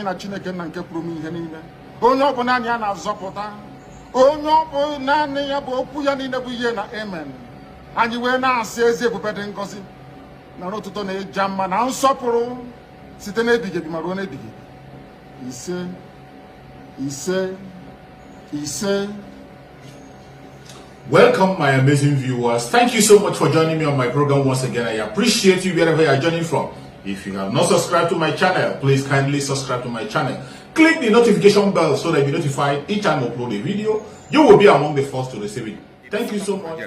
anyị na Chineke na nke pụrụ ihe niile. Onye ọ bụ naanị ya na-azọpụta. Onye ọ bụ naanị ya bụ okwu ya niile bụ ihe na amen. Anyị wee na-asị ezi ebube dị ngọzi na n'ụtụtụ na ịja mma na nsọpụrụ site n'ebighị ebi ma ruo n'ebighị ebi. Ise, ise, ise. Welcome, my amazing viewers. Thank you so much for joining me on my program once again. I appreciate you wherever you are joining from. If you have not subscribed to my channel, please kindly subscribe to my channel. Click the notification bell so that you'll be notified each time I upload a video. You will be among the first to receive it. Thank you so much.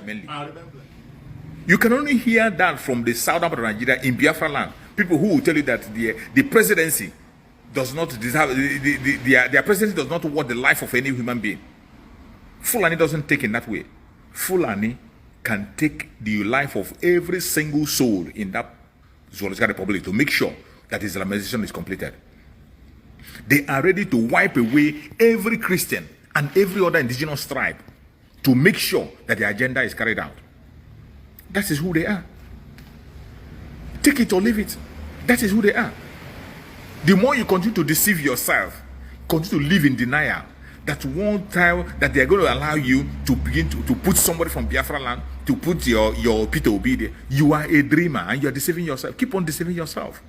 You can only hear that from the southern part of Nigeria in Biafra land. People who will tell you that the presidency does not deserve, their presidency does not want the life of any human being. Fulani doesn't take in that way. Fulani can take the life of every single soul in that zoological republic to make sure that Islamization is completed. They are ready to wipe away every Christian and every other indigenous tribe to make sure that the agenda is carried out. That is who they are. Take it or leave it. That is who they are. The more you continue to deceive yourself, continue to live in denial, that one time that they are going to allow you to begin to put somebody from Biafra land, to put your Peter Obi there, you are a dreamer and you are deceiving yourself. Keep on deceiving yourself.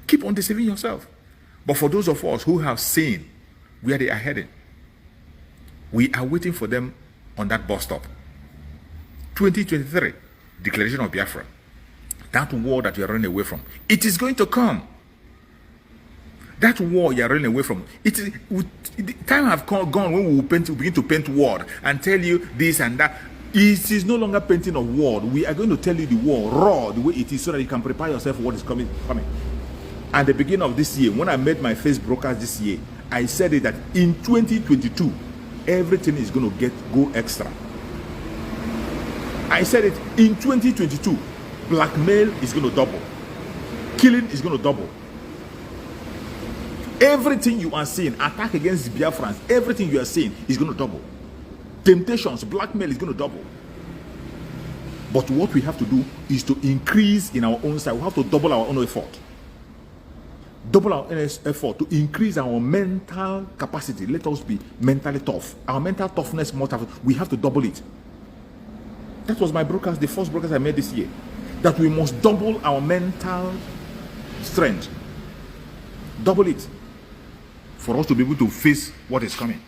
Keep on deceiving yourself. But for those of us who have seen where they are heading, we are waiting for them on that bus stop. 2023, Declaration of Biafra. That war that you are running away from, it is going to come. That war you are running away from, it is, time have gone when we will begin to paint war and tell you this and that. It is no longer painting of war. We are going to tell you the war raw, the way it is, so that you can prepare yourself for what is coming. At the beginning of this year, when I made my first broadcast this year, I said it that in 2022, everything is going to go extra. I said it in 2022, blackmail is going to double, killing is going to double. Everything you are seeing, attack against Biafrans, everything you are seeing is going to double. Temptations, blackmail is going to double. But what we have to do is to increase in our own side. We have to double our own effort. Double our own effort to increase our mental capacity. Let us be mentally tough. Our mental toughness, we have to double it. That was my broadcast, the first broadcast I made this year. That we must double our mental strength. Double it. For us to be able to face what is coming.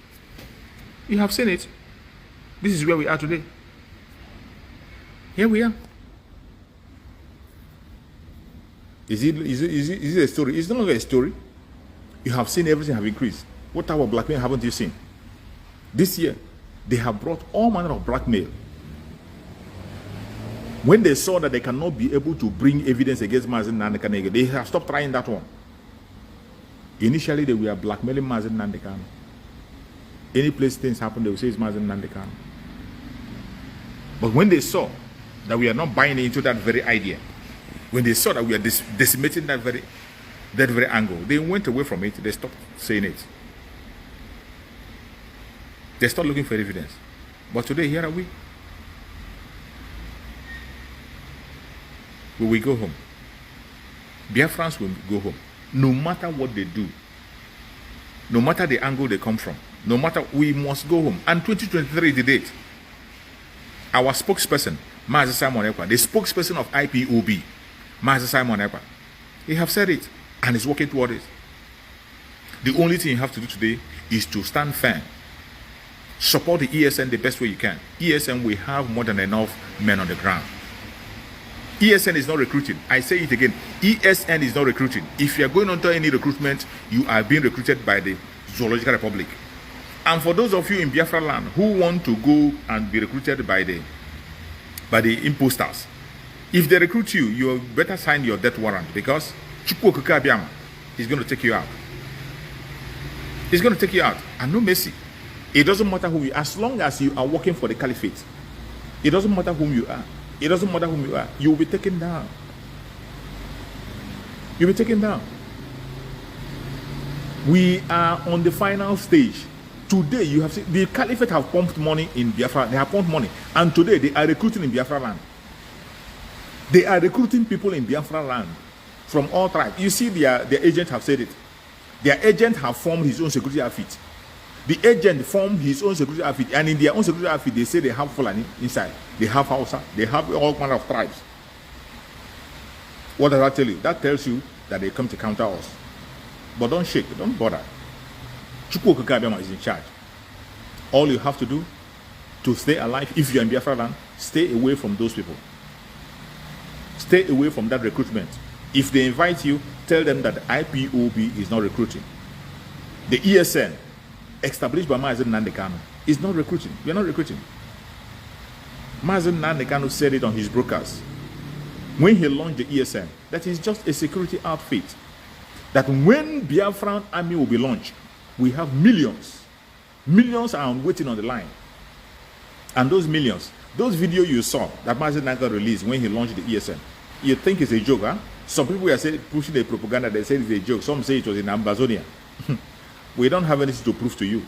You have seen it. This is where we are today. Here we are. Is it a story? It's no longer a story. You have seen everything have increased. What type of blackmail haven't you seen? This year, they have brought all manner of blackmail. When they saw that they cannot be able to bring evidence against Nnamdi Kanu, they have stopped trying that one. Initially, they were blackmailing Nnamdi Kanu. Any place things happen, they will say it's Nnamdi Kanu. But when they saw that we are not buying into that very idea, when they saw that we are decimating that very angle, they went away from it. They stopped saying it. They stopped looking for evidence. But today, here are we. We will go home. Biafrans will go home. No matter what they do, no matter the angle they come from, no matter, we must go home. And 2023 is the date. Our spokesperson, Mazi Simon Ekpa, the spokesperson of IPOB, Mazi Simon Ekpa, he have said it and is working toward it. The only thing you have to do today is to stand firm. Support the ESN the best way you can. ESN, we have more than enough men on the ground. ESN is not recruiting. I say it again. ESN is not recruiting. If you are going under any recruitment, you are being recruited by the Zoological Republic. And for those of you in Biafra land who want to go and be recruited by the imposters, if they recruit you, you better sign your death warrant, because Chukwu Okike Abiama is going to take you out. He's going to take you out, and no mercy. It doesn't matter who you are, as long as you are working for the caliphate. It doesn't matter whom you are. It doesn't matter whom you are. You will be taken down. You'll be taken down. We are on the final stage. Today, you have seen the caliphate have pumped money in Biafra. They have pumped money, and today they are recruiting in Biafra land. They are recruiting people in Biafra land from all tribes. You see, their agents have said it. Their agent have formed his own security outfit. The agent formed his own security outfit, and in their own security outfit, they say they have Fulani inside. They have Hausa. They have all manner of tribes. What does that tell you? That tells you that they come to counter us. But don't shake. Don't bother. Chukwu Okeke Abiama is in charge. All you have to do to stay alive, if you're in Biafra land, stay away from those people. Stay away from that recruitment. If they invite you, tell them that the IPOB is not recruiting. The ESN, established by Mazi Nnamdi Kanu, is not recruiting. We are not recruiting. Mazi Nnamdi Kanu said it on his broadcast when he launched the ESN, that is just a security outfit. That when Biafran army will be launched, we have millions. Millions are waiting on the line. And those millions, those videos you saw that Mazi Nnamdi Kanu released when he launched the ESN, you think it's a joke, huh? Some people are saying, pushing the propaganda, they say it's a joke. Some say it was in Ambazonia. We don't have anything to prove to you.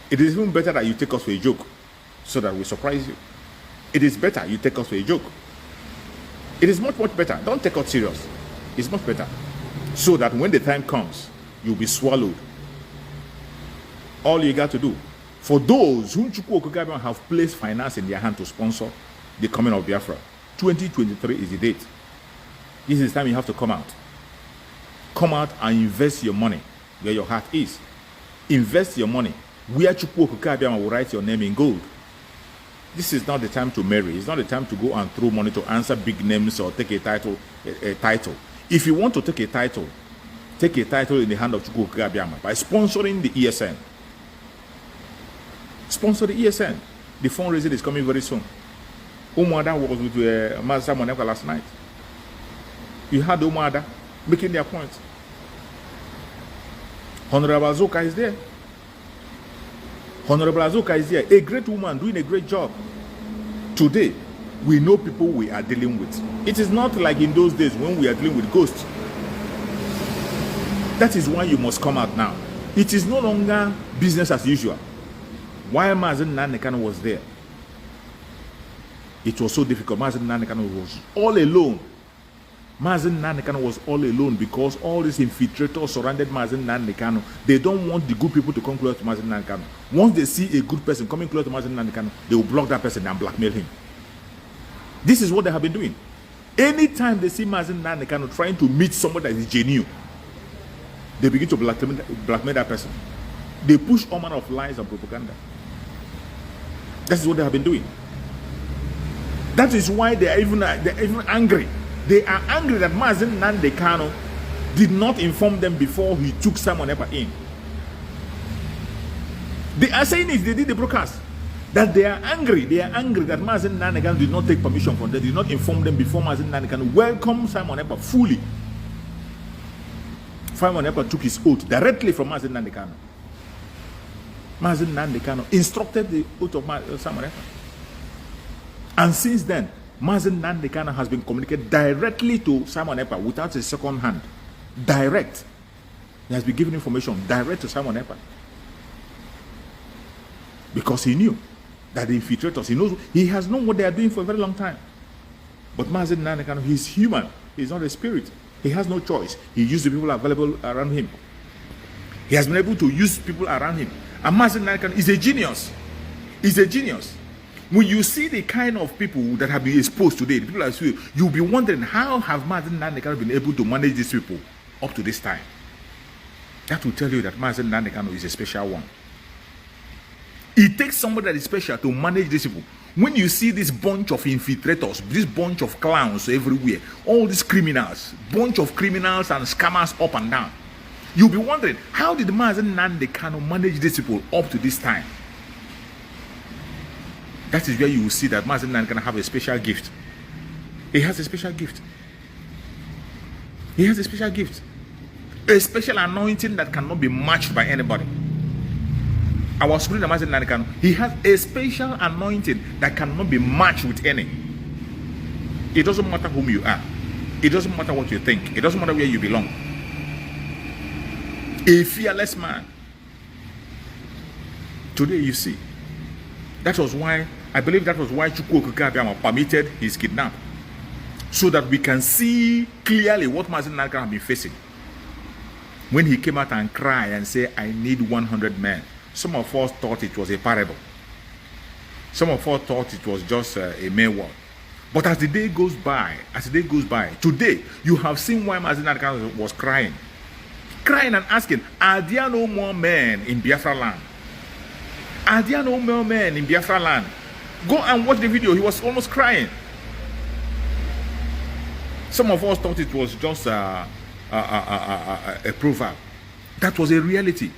It is even better that you take us for a joke so that we surprise you. It is better you take us for a joke. It is much, much better. Don't take us serious. It's much better. So that when the time comes, you'll be swallowed. All you got to do, for those whom Chukwu Okeke Abiama have placed finance in their hand to sponsor the coming of Biafra, 2023 is the date. This is the time you have to come out. Come out and invest your money where your heart is. Invest your money where Chukwu Okeke Abiama will write your name in gold. This is not the time to marry. It's not the time to go and throw money to answer big names or take a title. If you want to take a title in the hand of Chukwu Okeke Abiama by sponsoring the ESN. Sponsor the ESN. The fundraising is coming very soon. Umuada was with Master Moneka last night. You had Umuada making their point. Honorable Azuka is there. Honorable Azuka is there. A great woman doing a great job. Today, we know people we are dealing with. It is not like in those days when we are dealing with ghosts. That is why you must come out now. It is no longer business as usual. While Mazi Nnamdi Kanu was there, it was so difficult. Mazi Nnamdi Kanu was all alone. Mazi Nnamdi Kanu was all alone because all these infiltrators surrounded Mazi Nnamdi Kanu. They don't want the good people to come close to Mazi Nnamdi Kanu. Once they see a good person coming close to Mazi Nnamdi Kanu, they will block that person and blackmail him. This is what they have been doing. Anytime they see Mazi Nnamdi Kanu trying to meet somebody that is genuine, they begin to blackmail that person. They push all manner of lies and propaganda. That is what they have been doing. That is why they are even angry. They are angry that Mazi Nnamdi Kanu did not inform them before he took Simon Ekpa in. They are saying it. They did the broadcast. That they are angry. They are angry that Mazi Nnamdi Kanu did not take permission from them. Did not inform them before Mazi Nnamdi Kanu welcomed Simon Ekpa fully. Simon Ekpa took his oath directly from Mazi Nnamdi Kanu. Mazi Nnamdi Kanu instructed the oath of Simon Ekpa. And since then, Mazi Nnamdi Kanu has been communicated directly to Simon Ekpa without a second hand. Direct. He has been given information direct to Simon Ekpa. Because he knew that the infiltrators, he has known what they are doing for a very long time. But Mazi Nnamdi Kanu, he's human. He's not a spirit. He has no choice. He used the people available around him. He has been able to use people around him. And Mazi Nnamdi Kanu is a genius. He's a genius. When you see the kind of people that have been exposed today, the people are saying, you'll be wondering, how have Mazi Nnamdi Kanu been able to manage these people up to this time? That will tell you that Mazi Nnamdi Kanu is a special one. It takes somebody that is special to manage these people. When you see this bunch of infiltrators, this bunch of clowns everywhere, all these criminals, bunch of criminals and scammers up and down, you'll be wondering, how did Mazi Nnamdi Kanu manage these people up to this time? That is where you will see that Mazi Nnamdi Kanu have a special gift. He has a special gift. He has a special gift. A special anointing that cannot be matched by anybody. Our spirit Mazi Nnamdi Kanu, he has a special anointing that cannot be matched with any. It doesn't matter whom you are. It doesn't matter what you think. It doesn't matter where you belong. A fearless man. Today you see. That was why, I believe that was why Chukwu Okeke Abiama permitted his kidnap. So that we can see clearly what Mazi Nnamdi Kanu has been facing. when he came out and cried and said, I need 100 men, some of us thought it was a parable. Some of us thought it was just a mere word. But as the day goes by, today, you have seen why Nnamdi Kanu was crying and asking, are there no more men in Biafra land? Are there no more men in Biafra land? Go and watch the video. He was almost crying. Some of us thought it was just a proverb. That was a reality.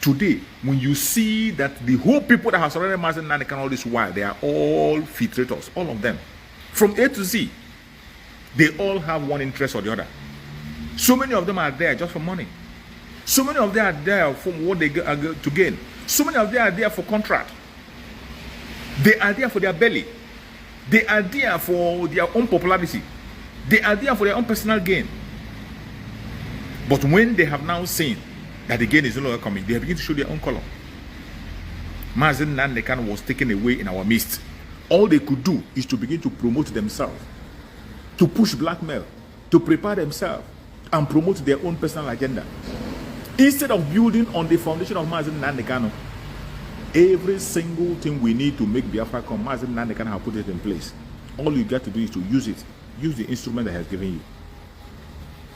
Today, when you see that the whole people that have surrounded Nnamdi Kanu all this while, they are all filtrators, all of them, from A to Z, they all have one interest or the other. So many of them are there just for money. So many of them are there for what they are to gain. So many of them are there for contract. They are there for their belly. They are there for their own popularity. They are there for their own personal gain. But when they have now seen that the gain is no longer coming, they begin to show their own color. Nnamdi Kanu was taken away in our midst. All they could do is to begin to promote themselves, to push blackmail, to prepare themselves, and promote their own personal agenda. Instead of building on the foundation of Nnamdi Kanu, every single thing we need to make Biafra come, Nnamdi Kanu have put it in place. All you got to do is to use it. Use the instrument that has given you.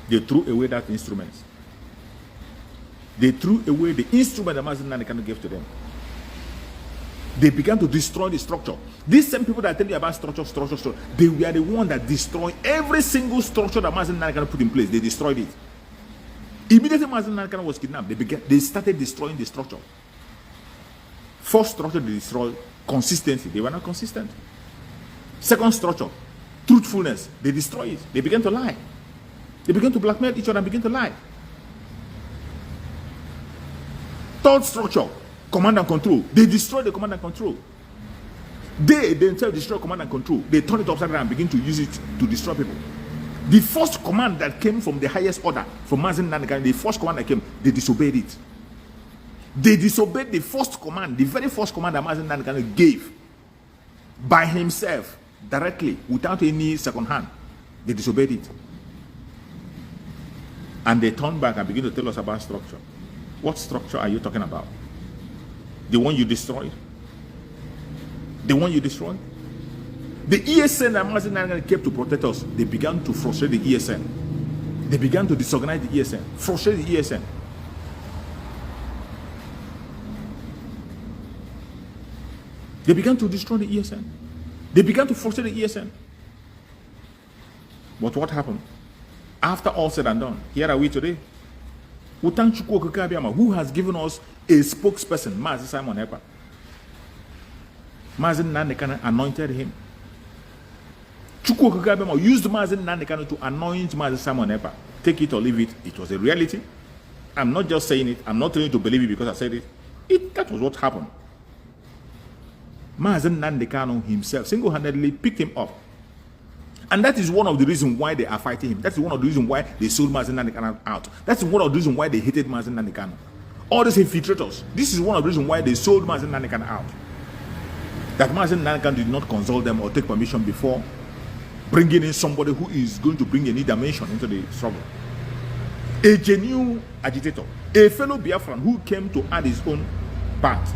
They threw away that instrument. They threw away the instrument that Nnamdi Kanu gave to them. They began to destroy the structure. These same people that tell you about structure, they were the one that destroyed every single structure that Nnamdi Kanu put in place. They destroyed it. Immediately Nnamdi Kanu was kidnapped, they started destroying the structure. First structure they destroyed, consistency. They were not consistent. Second structure, truthfulness. They destroyed it. They began to lie. They began to blackmail each other and began to lie. Third structure, command and control. They destroyed the command and control. They themselves destroy command and control. They turn it upside down and begin to use it to destroy people. The first command that came from the highest order, from Nnamdi Kanu, the first command that came, they disobeyed it. They disobeyed the first command, the very first command that Nnamdi Kanu gave by himself, directly, without any second hand. They disobeyed it. And they turned back and began to tell us about structure. What structure are you talking about? The one you destroyed? The one you destroyed? The ESN that Nnamdi Kanu kept to protect us, they began to frustrate the ESN. They began to disorganize the ESN, frustrate the ESN. They began to destroy the ESN. They began to frustrate the ESN. But what happened? After all said and done, here are we today. We thank Chukwu Okike Abiama, who has given us a spokesperson, Mazi Simon Ekpa. Mazi Nnamdi Kanu anointed him. Chukwu Okike Abiama used Mazi Nnamdi Kanu to anoint Mazi Simon Ekpa. Take it or leave it. It was a reality. I'm not just saying it. I'm not telling you to believe it because I said it. That was what happened. Mazi Nnamdi Kanu himself single-handedly picked him up. And that is one of the reasons why they are fighting him. That's one of the reasons why they sold Mazi Nnamdi Kanu out. That's one of the reasons why they hated Mazi Nnamdi Kanu. All these infiltrators. This is one of the reasons why they sold Mazi Nnamdi Kanu out. That Mazi Nnamdi Kanu did not consult them or take permission before bringing in somebody who is going to bring a new dimension into the struggle. A genuine agitator, a fellow Biafran who came to add his own part.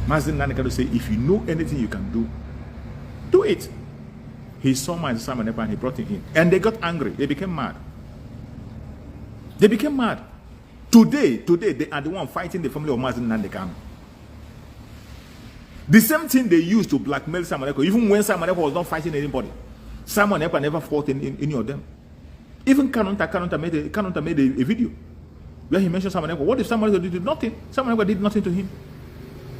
Mazi Nnamdi Kanu say, if you know anything you can do, do it. He saw Mazi Simon Ekpa and he brought him in. And they got angry. They became mad. They became mad. Today, they are the one fighting the family of Mazi Nnamdi Kanu. The same thing they used to blackmail Simon Ekpa, even when Simon Ekpa was not fighting anybody. Simon Ekpa never fought any of them. Even Kanunta made a video where he mentioned Simon Ekpa. What if Simon Ekpa did nothing? Simon Ekpa did nothing to him.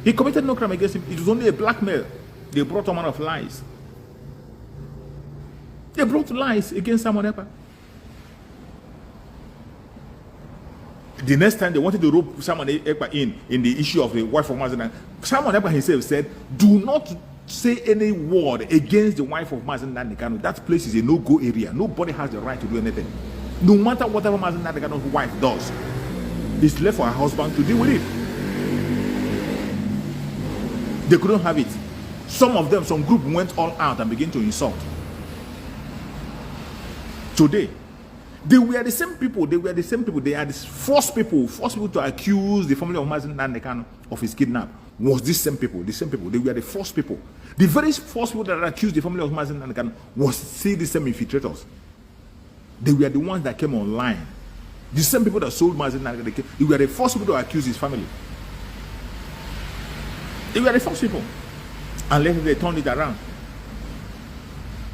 He committed no crime against him. It was only a blackmail. They brought a man of lies. They brought lies against Simon Ekpa. The next time they wanted to rope Simon Ekpa in the issue of the wife of Mazi Nnamdi, Simon Ekpa himself said, do not say any word against the wife of Mazi Nnamdi Kanu. That place is a no-go area. Nobody has the right to do anything. No matter whatever Mazi Nnamdi Kanu's wife does, it's left for her husband to deal with it. They couldn't have it. Some of them, some group went all out and began to insult. Today, They were the same people. They were the same people. They are the first people to accuse the family of Nnamdi Kanu of his kidnap. Was these same people? The same people. They were the first people. The very first people that accused the family of Nnamdi Kanu was still the same infiltrators. They were the ones that came online. The same people that sold Nnamdi Kanu. They were the first people to accuse his family. They were the first people. And later they turned it around.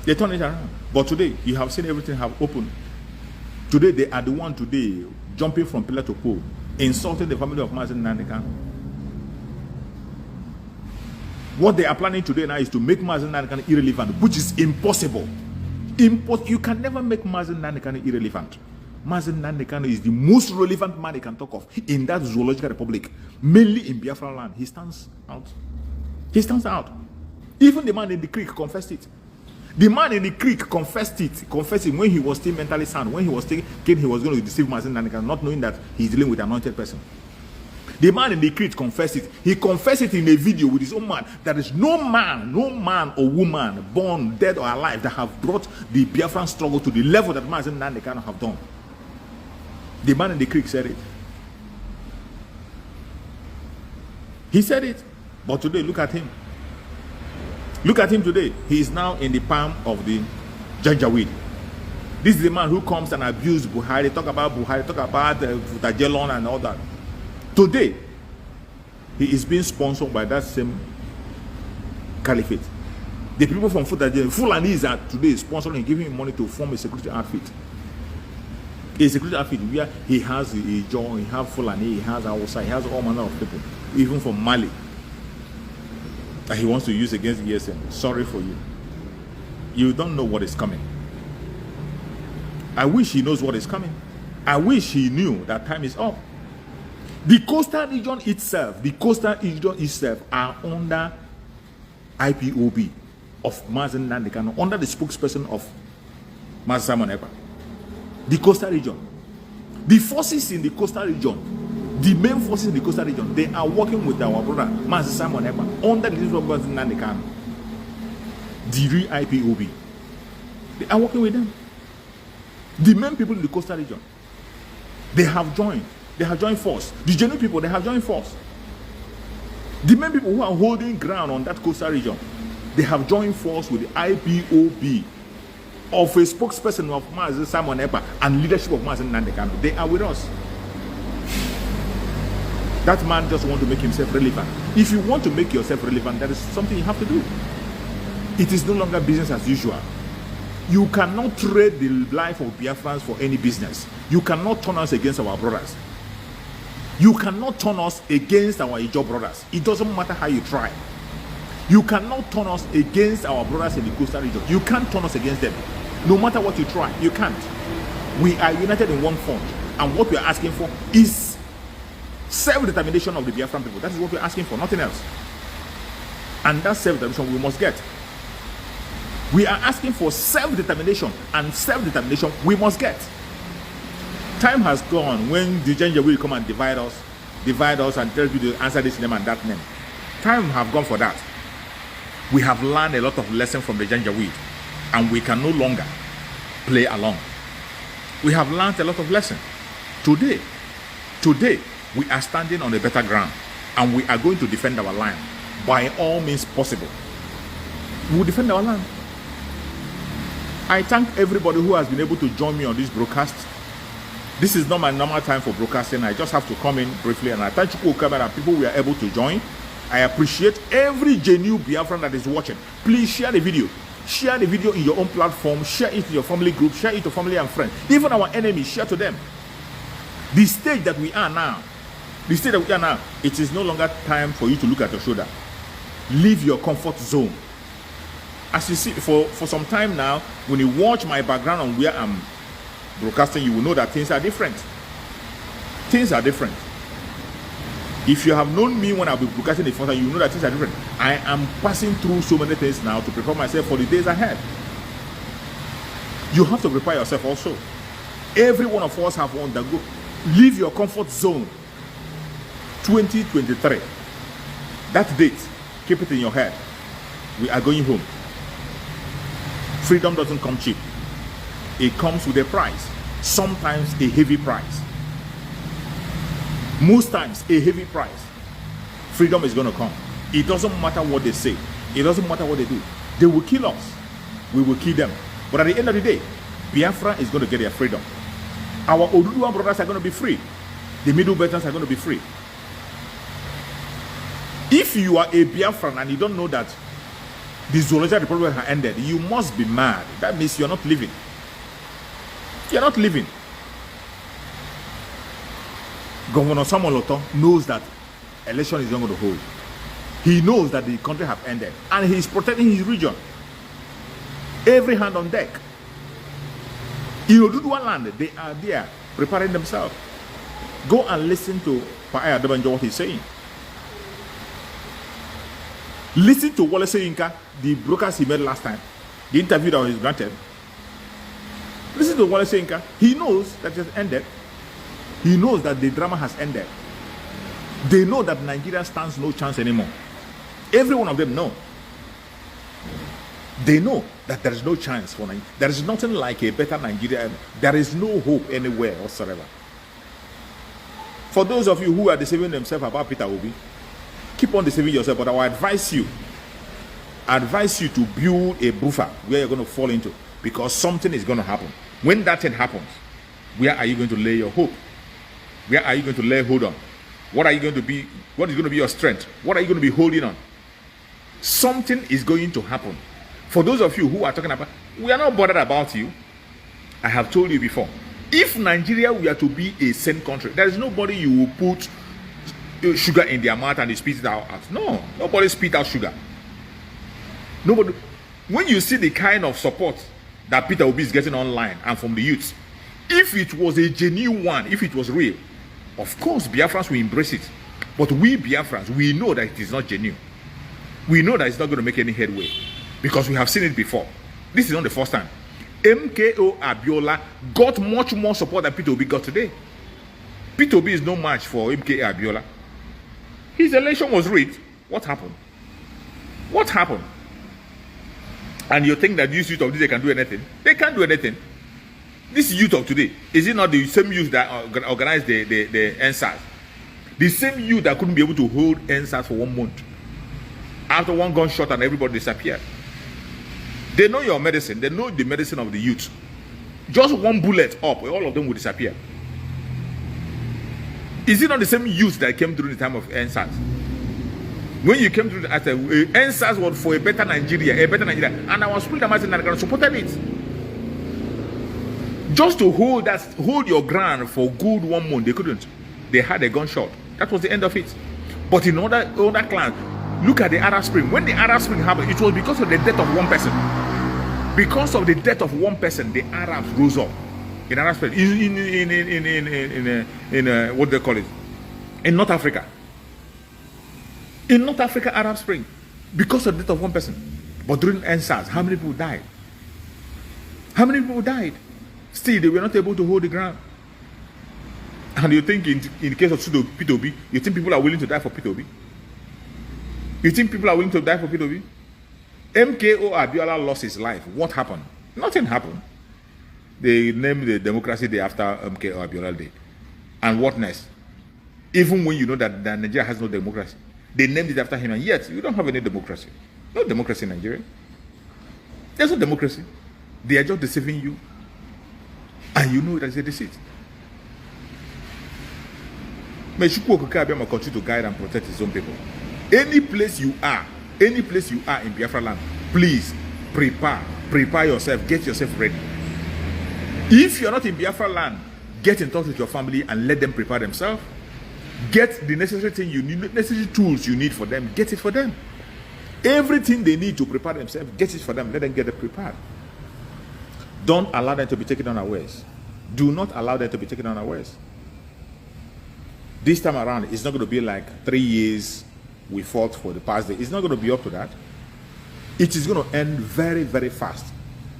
They turned it around. But today, you have seen everything have opened. Today, they are the one today jumping from pillar to pole, insulting the family of Nnamdi Kanu. What they are planning today now is to make Nnamdi Kanu irrelevant, which is impossible. You can never make Nnamdi Kanu irrelevant. Nnamdi Kanu is the most relevant man they can talk of in that zoological republic, mainly in Biafra land. He stands out. He stands out. Even the man in the creek confessed it. The man in the creek confessed it when he was still mentally sound, when he was thinking he was going to deceive Nnamdi Kanu, not knowing that he's dealing with an anointed person. The man in the creek confessed it. He confessed it in a video with his own man. There is no man or woman, born, dead or alive, that have brought the Biafran struggle to the level that Nnamdi Kanu have done. The man in the creek said it. He said it. But today, look at him. Look at him today. He is now in the palm of the Janjaweed. This is the man who comes and abuses Buhari, talk about Futajelon and all that. Today, he is being sponsored by that same caliphate. The people from FULANI are today sponsoring and giving him money to form a security outfit. A security outfit where he has a John, he has FULANI, he has Hausa, he has all manner of people, even from Mali, that he wants to use against ESN. Sorry for you. You don't know what is coming. I wish he knows what is coming. I wish he knew that time is up. The coastal region itself, are under IPOB of Nnamdi Kanu, under the spokesperson of Master Simon Ekpa. The coastal region. The forces in the coastal region, the main forces in the coastal region, they are working with our brother Master Simon Ekpa under the leadership of Nnamdi Kanu. The real IPOB. They are working with them. The main people in the coastal region, they have joined. They have joined force. The genuine people, they have joined force. The main people who are holding ground on that coastal region, they have joined force with the IPOB of a spokesperson of Master Simon Ekpa and leadership of Master Nnamdi Kanu. They are with us. That man just wants to make himself relevant. If you want to make yourself relevant, that is something you have to do. It is no longer business as usual. You cannot trade the life of Biafrans for any business. You cannot turn us against our brothers. You cannot turn us against our Ijaw brothers. It doesn't matter how you try. You cannot turn us against our brothers in the coastal region. You can't turn us against them. No matter what you try, you can't. We are united in one front. And what we are asking for is self-determination of the Biafran people. That is what we are asking for, nothing else. And that self-determination we must get. We are asking for self-determination, and self-determination we must get. Time has gone when the Janjaweed will come and divide us and tell you to answer this name and that name. Time have gone for that. We have learned a lot of lessons from the Janjaweed, and we can no longer play along. We have learned a lot of lessons. Today, we are standing on a better ground, and we are going to defend our land by all means possible. We will defend our land. I thank everybody who has been able to join me on this broadcast. This is not my normal time for broadcasting. I just have to come in briefly, and I thank you and people we are able to join. I appreciate every genuine Biafran that is watching. Please share the video. Share the video in your own platform. Share it in your family group. Share it to family and friends. Even our enemies, share to them. The stage that we are now, it is no longer time for you to look at your shoulder. Leave your comfort zone. As you see, for some time now, when you watch my background on where I'm broadcasting, you will know that things are different. Things are different. If you have known me when I'll be broadcasting the first time, you know that things are different. I am passing through so many things now to prepare myself for the days ahead. You have to prepare yourself also. Every one of us have undergo. Leave your comfort zone. 2023. That date, keep it in your head. We are going home. Freedom doesn't come cheap. It comes with a price. sometimes a heavy price. Most times a heavy price. Freedom is going to come. It doesn't matter what they say. It doesn't matter what they do. They will kill us. We will kill them. But at the end of the day, Biafra is going to get their freedom. Our Oduduwa brothers are going to be free. The Middle Belters are going to be free. If you are a Biafran and you don't know that the zoological republic has ended, you must be mad. That means you're not living. You're not living. Governor Samuel Oto knows that election is not going to hold. He knows that the country has ended, and he is protecting his region. Every hand on deck. In Oduduwa land, they are there preparing themselves. Go and listen to Paaya Adebanjo, what he's saying. Listen to Wole Soyinka, the brokers he made last time, the interview that was granted. Listen to Wole Soyinka. He knows that it has ended. He knows that the drama has ended. They know that Nigeria stands no chance anymore. Every one of them know. They know that there is no chance for Nigeria. There is nothing like a better Nigeria. There is no hope anywhere whatsoever. For those of you who are deceiving themselves about Peter Obi, keep on deceiving yourself, but I will advise you to build a buffer where you're going to fall into, because something is going to happen. When that thing happens, where are you going to lay your hope? Where are you going to lay hold on? What are you going to be? What is going to be your strength? What are you going to be holding on? Something is going to happen. For those of you who are talking about, we are not bothered about you. I have told you before. If Nigeria were to be a sane country, there is nobody you will put sugar in their mouth and they spit it out. No, nobody spit out sugar. Nobody. When you see the kind of support that Peter Obi is getting online and from the youths, if it was a genuine one, if it was real, of course Biafrans will embrace it. But we Biafrans, we know that it is not genuine. We know that it's not going to make any headway, because we have seen it before. This is not the first time. MKO Abiola got much more support than Peter Obi got today. Peter Obi is no match for MKO Abiola. His election was rigged. What happened? What happened? And you think that this youth of today can do anything? They can't do anything. This youth of today, is it not the same youth that organized the NSAS? The same youth that couldn't be able to hold NSAS for 1 month. After one gunshot and everybody disappeared. They know your medicine. They know the medicine of the youth. Just one bullet up, all of them will disappear. Is it not the same youth that came during the time of NSAS? When you came through the NSAS was for a better Nigeria, and our spirit and supported it. Just to hold your ground for good 1 month, they couldn't. They had a gunshot. That was the end of it. But in other clans, look at the Arab Spring. When the Arab Spring happened, it was because of the death of one person. Because of the death of one person, the Arabs rose up. In Arab Spring, in what they call it, in North Africa. In North Africa, Arab Spring, because of the death of one person. But during NSAS, how many people died? How many people died? Still, they were not able to hold the ground. And you think in the case of Peter Obi, you think people are willing to die for Peter Obi? You think people are willing to die for Peter Obi? MKO Abiola lost his life. What happened? Nothing happened. They named the democracy day after MKO Abiola Day. And what next? Even when you know that Nigeria has no democracy, they named it after him, and yet you don't have any democracy. No democracy in Nigeria. There's no democracy. They are just deceiving you. And you know that it's a deceit. May Chukwu Okike Abiyama continue to guide and protect his own people. Any place you are in Biafra land, please prepare yourself, get yourself ready. If you're not in Biafra land, get in touch with your family and let them prepare themselves. Get the necessary thing you need, necessary tools you need for them, get it for them. Everything they need to prepare themselves, get it for them, let them get it prepared. Don't allow them to be taken unawares. Do not allow them to be taken unawares. This time around, it's not going to be like 3 years we fought for the past day. It's not going to be up to that. It is going to end very, very fast,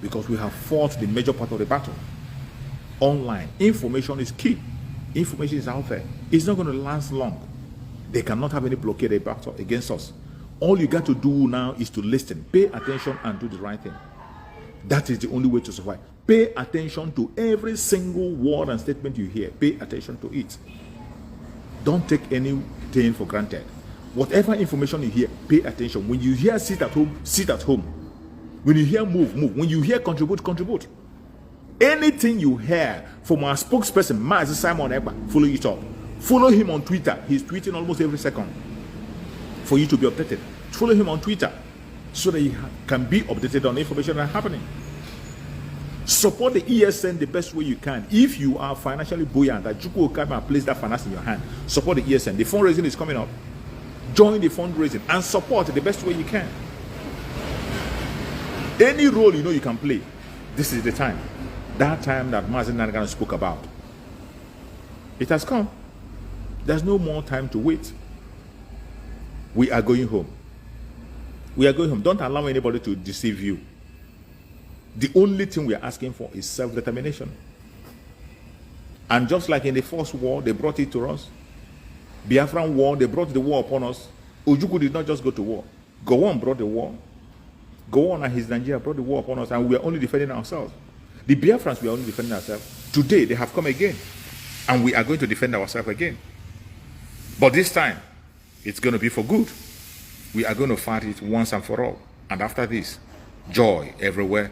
because we have fought the major part of the battle. Online, information is key. Information is out there. It's not going to last long. They cannot have any blockade against us. All you got to do now is to listen, pay attention, and do the right thing. That is the only way to survive. Pay attention to every single word and statement you hear. Pay attention to it. Don't take anything for granted. Whatever information you hear, pay attention. When you hear sit at home, sit at home. When you hear move, move. When you hear contribute, contribute. Anything you hear from our spokesperson, Mazi Simon Ekpa, follow it up. Follow him on Twitter. He's tweeting almost every second for you to be updated. Follow him on Twitter so that you can be updated on information that's happening. Support the ESN the best way you can. If you are financially buoyant, that Chukwu Okaba and place that finance in your hand, support the ESN. The fundraising is coming up. Join the fundraising and support the best way you can. Any role you know you can play, this is the time. That time that Mazi Nnamdi Kanu spoke about. It has come. There's no more time to wait. We are going home. We are going home. Don't allow anybody to deceive you. The only thing we are asking for is self-determination. And just like in the first war, they brought it to us. Biafran war, they brought the war upon us. Ojukwu did not just go to war. Gowon brought the war. Gowon and his Nigeria brought the war upon us, and we are only defending ourselves. The Biafrans, we are only defending ourselves. Today, they have come again, and we are going to defend ourselves again. But this time, it's going to be for good. We are going to fight it once and for all. And after this, joy everywhere.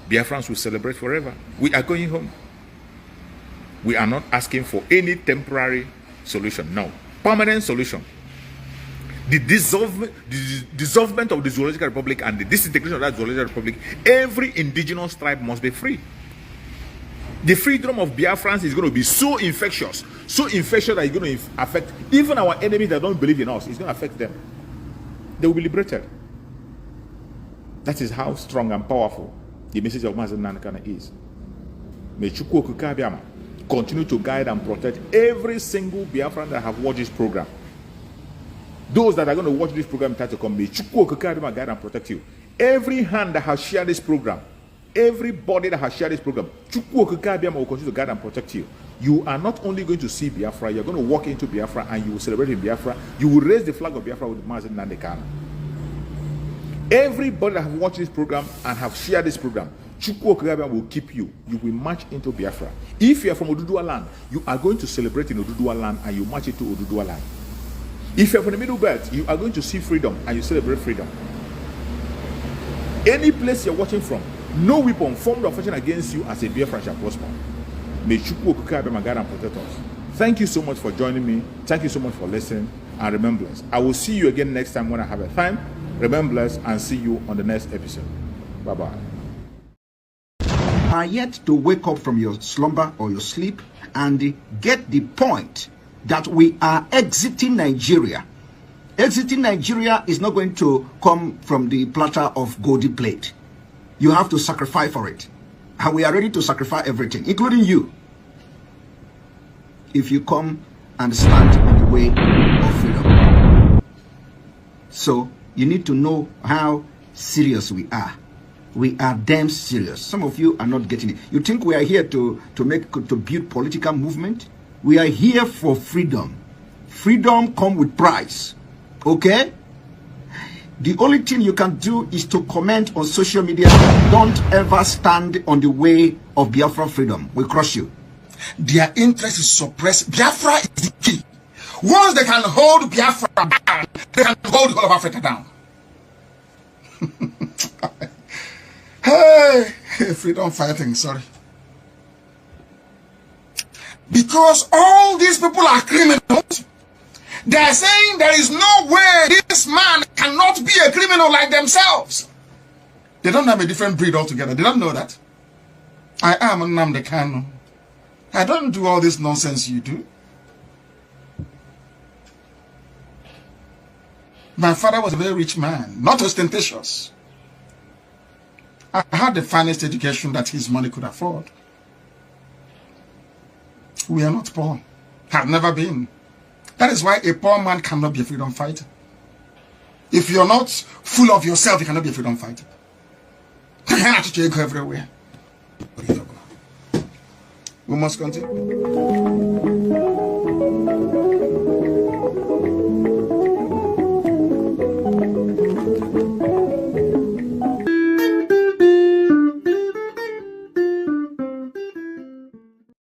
Biafrans will celebrate forever. We are going home. We are not asking for any temporary solution. No. Permanent solution. The dissolvement of the Zoological Republic and the disintegration of that Zoological Republic, every indigenous tribe must be free. The freedom of Biafrans is going to be so infectious that it's going to affect even our enemies that don't believe in us. It's going to affect them. They will be liberated. That is how strong and powerful the message of Mazi Nnamdi Kanu is. May Chukwu Okike Abiama continue to guide and protect every single Biafran that have watched this program. Those that are going to watch this program try to come, may Chukwu Okike Abiama guide and protect you. Every hand that has shared this program, everybody that has shared this program, Chukwu Okike Abiama will continue to guide and protect you. You are not only going to see Biafra, you're going to walk into Biafra and you will celebrate in Biafra. You will raise the flag of Biafra with Mazi Nnamdi Kanu. Everybody that have watched this program and have shared this program, Chukwu Okike Abiama will keep you. You will march into Biafra. If you are from Oduduwa land, you are going to celebrate in Oduduwa land and you march into Oduduwa land. If you are from the Middle Belt, you are going to see freedom and you celebrate freedom. Any place you're watching from, no weapon formed or fashioned against you as a Biafran shall prosper. May Chukwu Okike Abiama guide and protect us. Thank you so much for joining me. Thank you so much for listening. And remember, I will see you again next time when I have a time. Remember, and see you on the next episode. Bye-bye. Are yet to wake up from your slumber or your sleep and get the point that we are exiting Nigeria. Exiting Nigeria is not going to come from the platter of golden plate. You have to sacrifice for it. And we are ready to sacrifice everything, including you, if you come and stand in the way of freedom. So you need to know how serious we are. We are damn serious. Some of you are not getting it. You think we are here to build political movement? We are here for freedom. Freedom comes with price. Okay? The only thing you can do is to comment on social media. Don't ever stand on the way of Biafra freedom. We crush you. Their interest is suppressed. Biafra is the key. Once they can hold Biafra down, they can hold the whole of Africa down. Hey, freedom fighting, sorry. Because all these people are criminals, they are saying there is no way this man cannot be a criminal like themselves. They don't have a different breed altogether. They don't know that. I am Nnamdi Kanu. I don't do all this nonsense you do. My father was a very rich man, not ostentatious. I had the finest education that his money could afford. We are not poor. Have never been. That is why a poor man cannot be a freedom fighter. If you're not full of yourself, you cannot be a freedom fighter. You go everywhere. We must continue.